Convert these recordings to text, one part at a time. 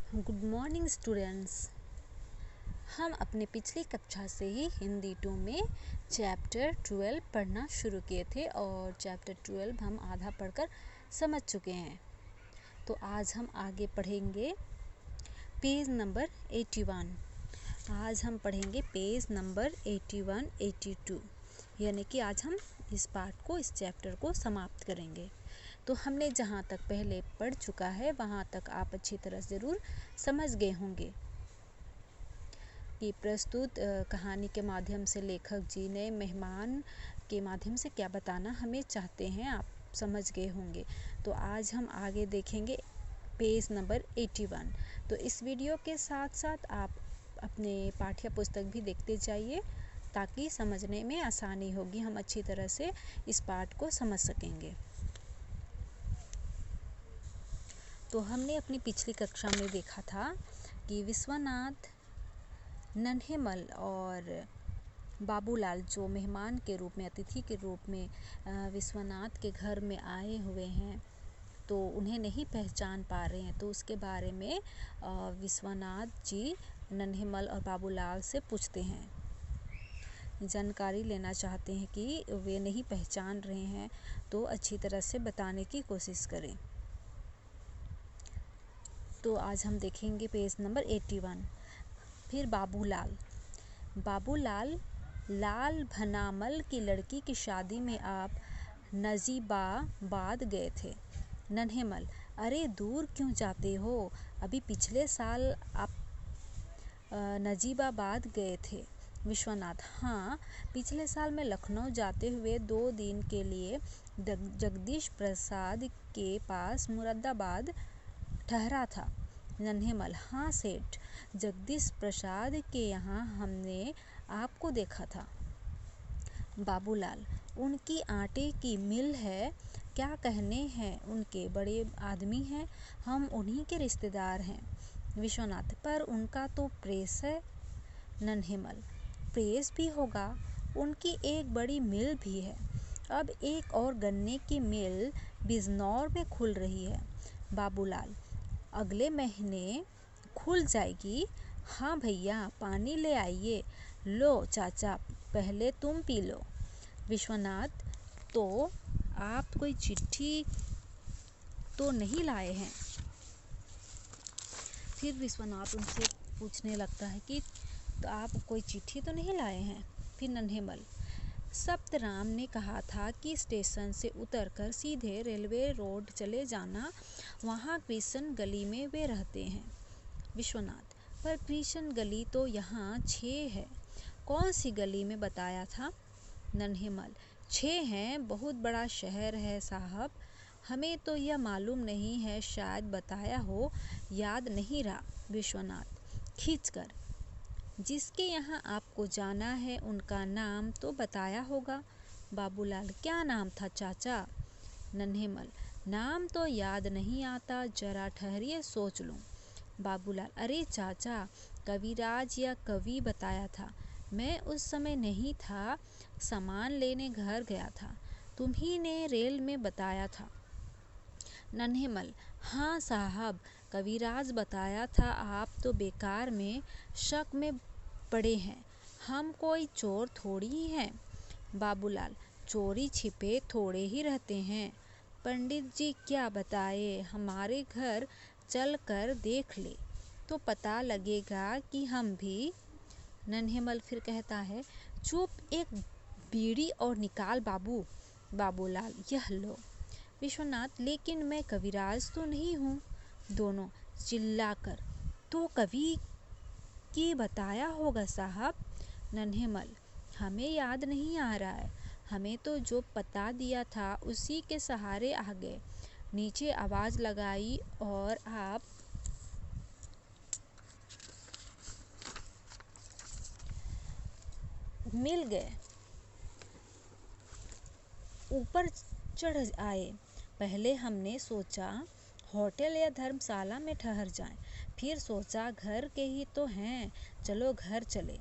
Good morning students. हम अपने पिछली कक्षा से ही हिंदी 2 में चैप्टर 12 पढ़ना शुरू किए थे और चैप्टर 12 हम आधा पढ़कर समझ चुके हैं। तो आज हम आगे पढ़ेंगे पेज नंबर 81। आज हम पढ़ेंगे पेज नंबर 81, 82, यानी कि आज हम इस पार्ट को, इस चैप्टर को समाप्त करेंगे। तो हमने जहाँ तक पहले पढ़ चुका है वहाँ तक आप अच्छी तरह ज़रूर समझ गए होंगे कि प्रस्तुत कहानी के माध्यम से लेखक जी ने मेहमान के माध्यम से क्या बताना हमें चाहते हैं, आप समझ गए होंगे। तो आज हम आगे देखेंगे पेज नंबर 81। तो इस वीडियो के साथ साथ आप अपने पाठ्य पुस्तक भी देखते जाइए ताकि समझने में आसानी होगी, हम अच्छी तरह से इस पाठ को समझ सकेंगे। तो हमने अपनी पिछली कक्षा में देखा था कि विश्वनाथ, नन्हेमल और बाबूलाल जो मेहमान के रूप में, अतिथि के रूप में विश्वनाथ के घर में आए हुए हैं, तो उन्हें नहीं पहचान पा रहे हैं। तो उसके बारे में विश्वनाथ जी नन्हेमल और बाबूलाल से पूछते हैं, जानकारी लेना चाहते हैं कि वे नहीं पहचान रहे हैं तो अच्छी तरह से बताने की कोशिश करें। तो आज हम देखेंगे पेज नंबर 81। फिर बाबूलाल लाल भनामल की लड़की की शादी में आप नजीबाबाद गए थे। नन्हेमल, अरे दूर क्यों जाते हो, अभी पिछले साल आप नजीबाबाद गए थे। विश्वनाथ, हाँ, पिछले साल मैं लखनऊ जाते हुए 2 दिन के लिए जगदीश प्रसाद के पास मुरादाबाद ठहरा था। नन्हेमल, हाँ सेठ, जगदीश प्रसाद के यहाँ हमने आपको देखा था। बाबूलाल, उनकी आटे की मिल है, क्या कहने हैं, उनके बड़े आदमी हैं, हम उन्हीं के रिश्तेदार हैं। विश्वनाथ, पर उनका तो प्रेस है। नन्हेमल, प्रेस भी होगा, उनकी एक बड़ी मिल भी है। अब एक और गन्ने की मिल बिजनौर में खुल रही है। बाबूलाल, अगले महीने खुल जाएगी। हाँ भैया, पानी ले आइए। लो चाचा, पहले तुम पी लो। विश्वनाथ, तो आप कोई चिट्ठी तो नहीं लाए हैं? फिर विश्वनाथ उनसे पूछने लगता है कि तो आप कोई चिट्ठी तो नहीं लाए हैं? फिर नन्हेमल, सप्तराम ने कहा था कि स्टेशन से उतरकर सीधे रेलवे रोड चले जाना, वहाँ कृष्ण गली में वे रहते हैं। विश्वनाथ, पर कृष्ण गली तो यहाँ 6 है, कौन सी गली में बताया था? नन्हेमल, 6 हैं, बहुत बड़ा शहर है साहब, हमें तो यह मालूम नहीं है, शायद बताया हो, याद नहीं रहा। विश्वनाथ खींचकर, जिसके यहाँ आपको जाना है उनका नाम तो बताया होगा। बाबूलाल, क्या नाम था चाचा? नन्हेमल, नाम तो याद नहीं आता, जरा ठहरिए सोच लूँ। बाबूलाल, अरे चाचा, कविराज या कवि बताया था, मैं उस समय नहीं था, सामान लेने घर गया था, तुम्ही ने रेल में बताया था। नन्हेमल, हाँ साहब, कविराज बताया था, आप तो बेकार में शक में पड़े हैं, हम कोई चोर थोड़ी ही हैं। बाबूलाल, चोरी छिपे थोड़े ही रहते हैं, पंडित जी क्या बताए, हमारे घर चल कर देख ले तो पता लगेगा कि हम भी। नन्हेमल फिर कहता है, चुप, एक बीड़ी और निकाल बाबू। बाबूलाल, यह लो। विश्वनाथ, लेकिन मैं कविराज तो नहीं हूँ। दोनों चिल्लाकर, तो कवि की बताया होगा साहब। नन्हेमल, हमें याद नहीं आ रहा है, हमें तो जो पता दिया था उसी के सहारे आ गए, नीचे आवाज़ लगाई और आप मिल गए, ऊपर चढ़ आए। पहले हमने सोचा होटल या धर्मशाला में ठहर जाएं, फिर सोचा घर के ही तो हैं, चलो घर चले।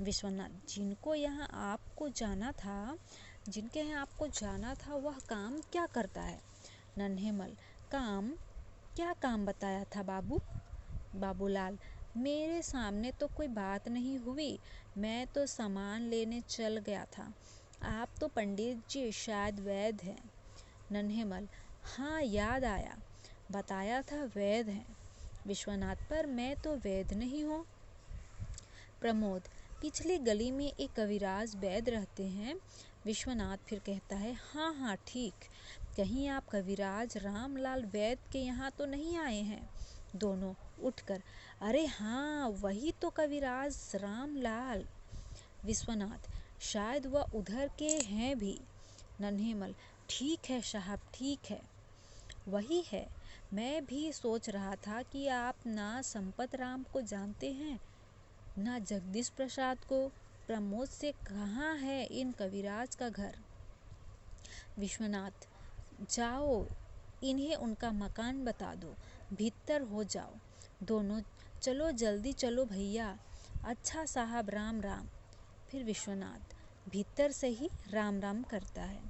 विश्वनाथ, जिनके यहाँ आपको जाना था वह काम क्या करता है? नन्हेमल, काम, क्या काम बताया था बाबू? बाबूलाल, मेरे सामने तो कोई बात नहीं हुई, मैं तो सामान लेने चल गया था। आप तो पंडित जी शायद वैद्य हैं। नन्हेमल, हाँ याद आया, बताया था वैद्य हैं। विश्वनाथ, पर मैं तो वैद्य नहीं हूँ। प्रमोद, पिछली गली में एक कविराज वैद्य रहते हैं। विश्वनाथ फिर कहता है, हाँ हाँ ठीक, कहीं आप कविराज रामलाल वैद्य के यहाँ तो नहीं आए हैं? दोनों उठकर, अरे हाँ, वही तो कविराज रामलाल। विश्वनाथ, शायद वह उधर के हैं भी। नन्हेमल, ठीक है साहब, ठीक है, वही है। मैं भी सोच रहा था कि आप ना संपत राम को जानते हैं ना जगदीश प्रसाद को। प्रमोद से कहाँ है इन कविराज का घर? विश्वनाथ, जाओ इन्हें उनका मकान बता दो, भीतर हो जाओ। दोनों, चलो जल्दी चलो भैया। अच्छा साहब, राम राम। फिर विश्वनाथ भीतर से ही राम राम करता है।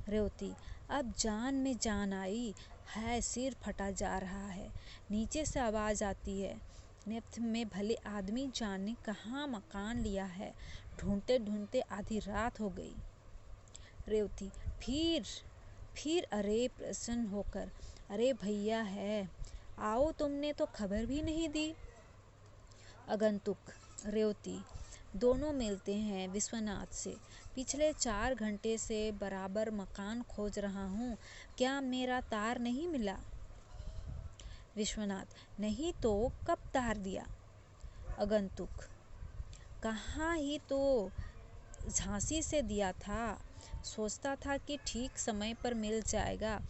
रेवती, अब जान में जान आई है, सिर फटा जा रहा है। नीचे से आवाज़ आती है, नेफ्थ में भले आदमी जाने कहाँ मकान लिया है, ढूंढते ढूंढते आधी रात हो गई। रेवती फिर अरे प्रसन्न होकर, अरे भैया है, आओ, तुमने तो खबर भी नहीं दी। आगंतुक। रेवती, दोनों मिलते हैं विश्वनाथ से। पिछले 4 घंटे से बराबर मकान खोज रहा हूँ, क्या मेरा तार नहीं मिला? विश्वनाथ, नहीं तो कब तार दिया? आगंतुक, कहाँ ही तो झांसी से दिया था, सोचता था कि ठीक समय पर मिल जाएगा।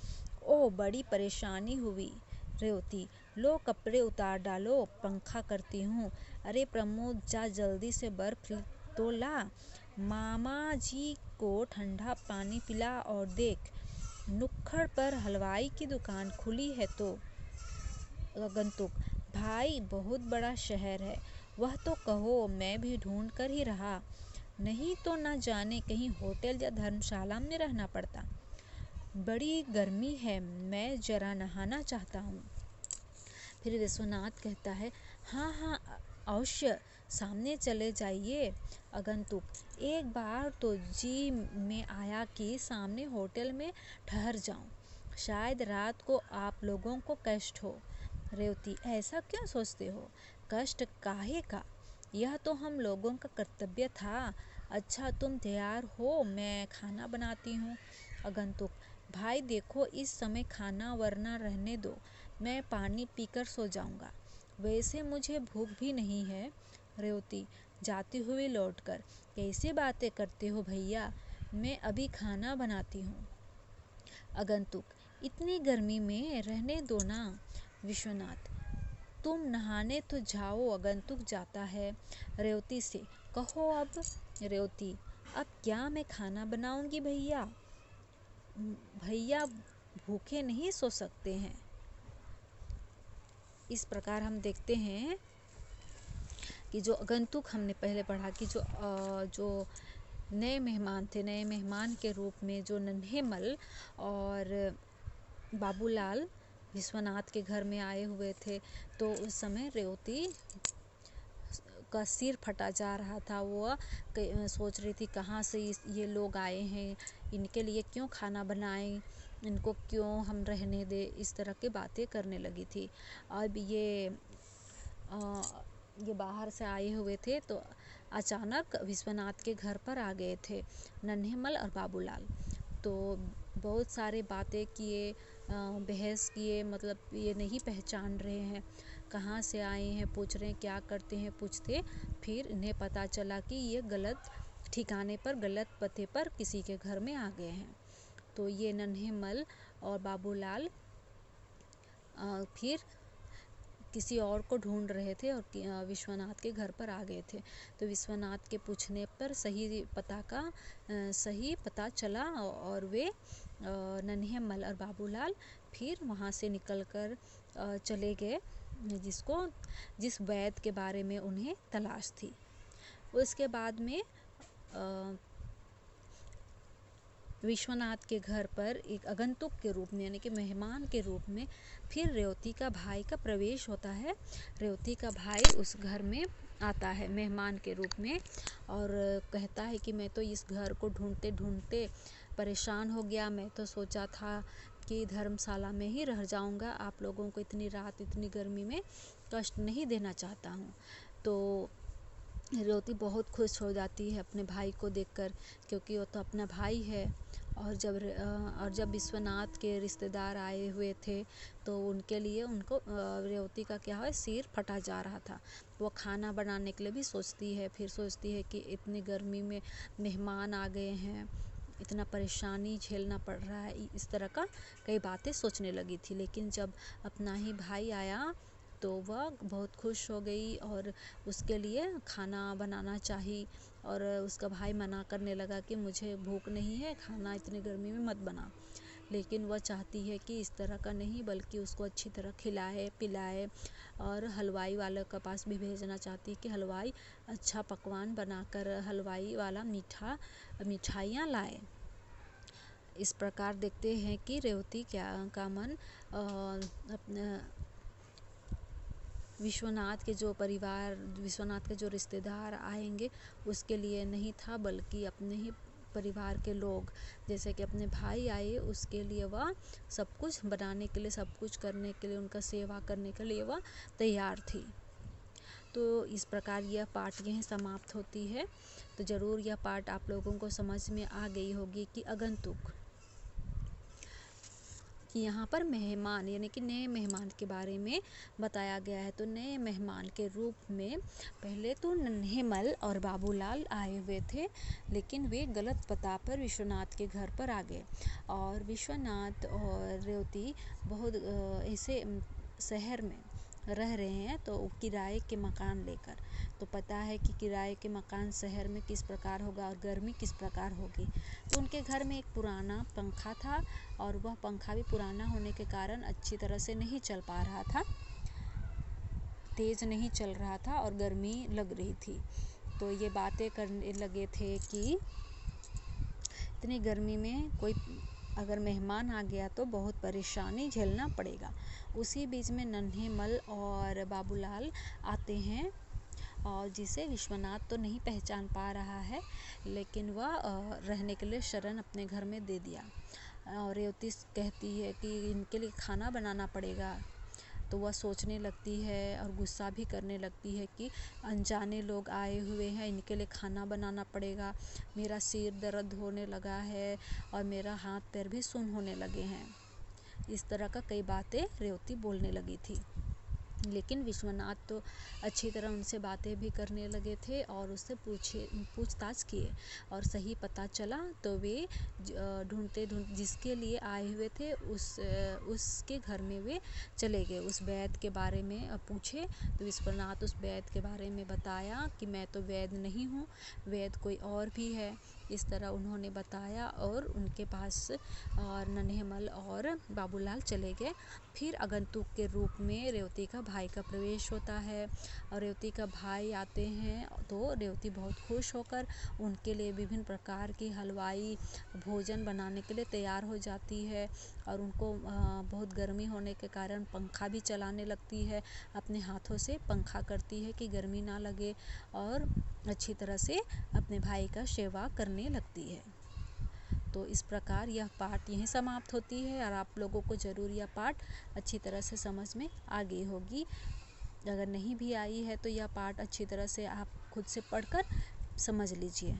ओह, बड़ी परेशानी हुई। रेवती, लो कपड़े उतार डालो, पंखा करती हूँ। अरे प्रमोद, जा जल्दी से बर्फ तो ला, मामा जी को ठंडा पानी पिला, और देख नुक्कड़ पर हलवाई की दुकान खुली है तो। आगंतुक, भाई बहुत बड़ा शहर है, वह तो कहो, मैं भी ढूंढ कर ही रहा, नहीं तो न जाने कहीं होटल या धर्मशाला में रहना पड़ता। बड़ी गर्मी है, मैं जरा नहाना चाहता हूँ। फिर विश्वनाथ कहता है, हाँ हाँ अवश्य, सामने चले जाइए। आगंतुक, एक बार तो जी में आया कि सामने होटल में ठहर जाऊं, शायद रात को आप लोगों को कष्ट हो। रेवती, ऐसा क्यों सोचते हो? कष्ट काहे का, यह तो हम लोगों का कर्तव्य था। अच्छा तुम तैयार हो, मैं खाना बनाती हूँ। आगंतुक, भाई देखो, इस समय खाना वरना रहने दो, मैं पानी पीकर सो जाऊँगा, वैसे मुझे भूख भी नहीं है। रेवती जाती हुई लौटकर, कैसे बातें करते हो भैया, मैं अभी खाना बनाती हूँ। आगंतुक, इतनी गर्मी में रहने दो ना। विश्वनाथ, तुम नहाने तो जाओ। आगंतुक जाता है। रेवती से, कहो अब। रेवती, अब क्या मैं खाना बनाऊंगी भैया, भैया भूखे नहीं सो सकते हैं। इस प्रकार हम देखते हैं कि जो आगंतुक हमने पहले पढ़ा कि जो नए मेहमान थे, नए मेहमान के रूप में जो नन्हेमल और बाबूलाल विश्वनाथ के घर में आए हुए थे, तो उस समय रेवती का सिर फटा जा रहा था। वो सोच रही थी कहाँ से ये लोग आए हैं, इनके लिए क्यों खाना बनाएं, इनको क्यों हम रहने दे, इस तरह की बातें करने लगी थी। अब ये बाहर से आए हुए थे तो अचानक विश्वनाथ के घर पर आ गए थे नन्हेमल और बाबूलाल। तो बहुत सारे बातें किए, बहस किए, मतलब ये नहीं पहचान रहे हैं, कहाँ से आए हैं, पूछ रहे हैं क्या करते हैं, पूछते फिर इन्हें पता चला कि ये गलत ठिकाने पर, गलत पते पर किसी के घर में आ गए हैं। तो ये नन्हेमल और बाबूलाल फिर किसी और को ढूंढ रहे थे और विश्वनाथ के घर पर आ गए थे। तो विश्वनाथ के पूछने पर सही पता चला और वे नन्हेमल और बाबूलाल फिर वहाँ से निकलकर चले गए जिस वैद्य के बारे में उन्हें तलाश थी। उसके बाद में विश्वनाथ के घर पर एक आगंतुक के रूप में यानी कि मेहमान के रूप में फिर रेवती का भाई का प्रवेश होता है। रेवती का भाई उस घर में आता है मेहमान के रूप में और कहता है कि मैं तो इस घर को ढूंढते ढूंढते परेशान हो गया। मैं तो सोचा था कि धर्मशाला में ही रह जाऊंगा, आप लोगों को इतनी रात इतनी गर्मी में कष्ट नहीं देना चाहता हूँ। तो रेवती बहुत खुश हो जाती है अपने भाई को देखकर, क्योंकि वो तो अपना भाई है। और जब विश्वनाथ के रिश्तेदार आए हुए थे तो उनके लिए उनको रेवती का क्या है सिर फटा जा रहा था। वो खाना बनाने के लिए भी सोचती है, फिर सोचती है कि इतनी गर्मी में मेहमान आ गए हैं, इतना परेशानी झेलना पड़ रहा है, इस तरह का कई बातें सोचने लगी थी। लेकिन जब अपना ही भाई आया तो वह बहुत खुश हो गई और उसके लिए खाना बनाना चाहिए। और उसका भाई मना करने लगा कि मुझे भूख नहीं है, खाना इतनी गर्मी में मत बना। लेकिन वह चाहती है कि इस तरह का नहीं, बल्कि उसको अच्छी तरह खिलाए पिलाए और हलवाई वाले के पास भी भेजना चाहती है कि हलवाई अच्छा पकवान बनाकर हलवाई वाला मिठाइयाँ लाए। इस प्रकार देखते हैं कि रेवती का मन अपने विश्वनाथ के जो रिश्तेदार आएंगे उसके लिए नहीं था, बल्कि अपने ही परिवार के लोग जैसे कि अपने भाई आए उसके लिए वह सब कुछ बनाने के लिए, सब कुछ करने के लिए, उनका सेवा करने के लिए वह तैयार थी। तो इस प्रकार यह पाठ यहीं समाप्त होती है। तो ज़रूर यह पाठ आप लोगों को समझ में आ गई होगी कि आगंतुक कि यहाँ पर मेहमान यानी कि नए मेहमान के बारे में बताया गया है। तो नए मेहमान के रूप में पहले तो नन्हेमल और बाबूलाल आए हुए थे, लेकिन वे गलत पता पर विश्वनाथ के घर पर आ गए। और विश्वनाथ और रेवती बहुत ऐसे शहर में रह रहे हैं तो किराए के मकान लेकर। तो पता है कि किराए के मकान शहर में किस प्रकार होगा और गर्मी किस प्रकार होगी। तो उनके घर में एक पुराना पंखा था और वह पंखा भी पुराना होने के कारण अच्छी तरह से नहीं चल पा रहा था, तेज़ नहीं चल रहा था और गर्मी लग रही थी। तो ये बातें करने लगे थे कि इतनी गर्मी में कोई अगर मेहमान आ गया तो बहुत परेशानी झेलना पड़ेगा। उसी बीच में नन्हेमल और बाबूलाल आते हैं और जिसे विश्वनाथ तो नहीं पहचान पा रहा है, लेकिन वह रहने के लिए शरण अपने घर में दे दिया। और रेवती कहती है कि इनके लिए खाना बनाना पड़ेगा। तो वह सोचने लगती है और गुस्सा भी करने लगती है कि अनजाने लोग आए हुए हैं, इनके लिए खाना बनाना पड़ेगा, मेरा सिर दर्द होने लगा है और मेरा हाथ पैर भी सुन्न होने लगे हैं। इस तरह का कई बातें रेवती बोलने लगी थी। लेकिन विश्वनाथ तो अच्छी तरह उनसे बातें भी करने लगे थे और उससे पूछताछ किए और सही पता चला तो वे ढूंढते जिसके लिए आए हुए थे उसके घर में वे चले गए। उस वैद्य के बारे में पूछे तो विश्वनाथ उस वैद्य के बारे में बताया कि मैं तो वैद्य नहीं हूँ, वैद्य कोई और भी है। इस तरह उन्होंने बताया और उनके पास और नन्हेमल और बाबूलाल चले गए। फिर आगंतुक के रूप में रेवती का भाई का प्रवेश होता है और रेवती का भाई आते हैं तो रेवती बहुत खुश होकर उनके लिए विभिन्न प्रकार की हलवाई भोजन बनाने के लिए तैयार हो जाती है। और उनको बहुत गर्मी होने के कारण पंखा भी चलाने लगती है, अपने हाथों से पंखा करती है कि गर्मी ना लगे और अच्छी तरह से अपने भाई का सेवा करने लगती है। तो इस प्रकार यह पाठ यहीं समाप्त होती है और आप लोगों को ज़रूर यह पाठ अच्छी तरह से समझ में आ गई होगी। अगर नहीं भी आई है तो यह पाठ अच्छी तरह से आप खुद से पढ़कर समझ लीजिए।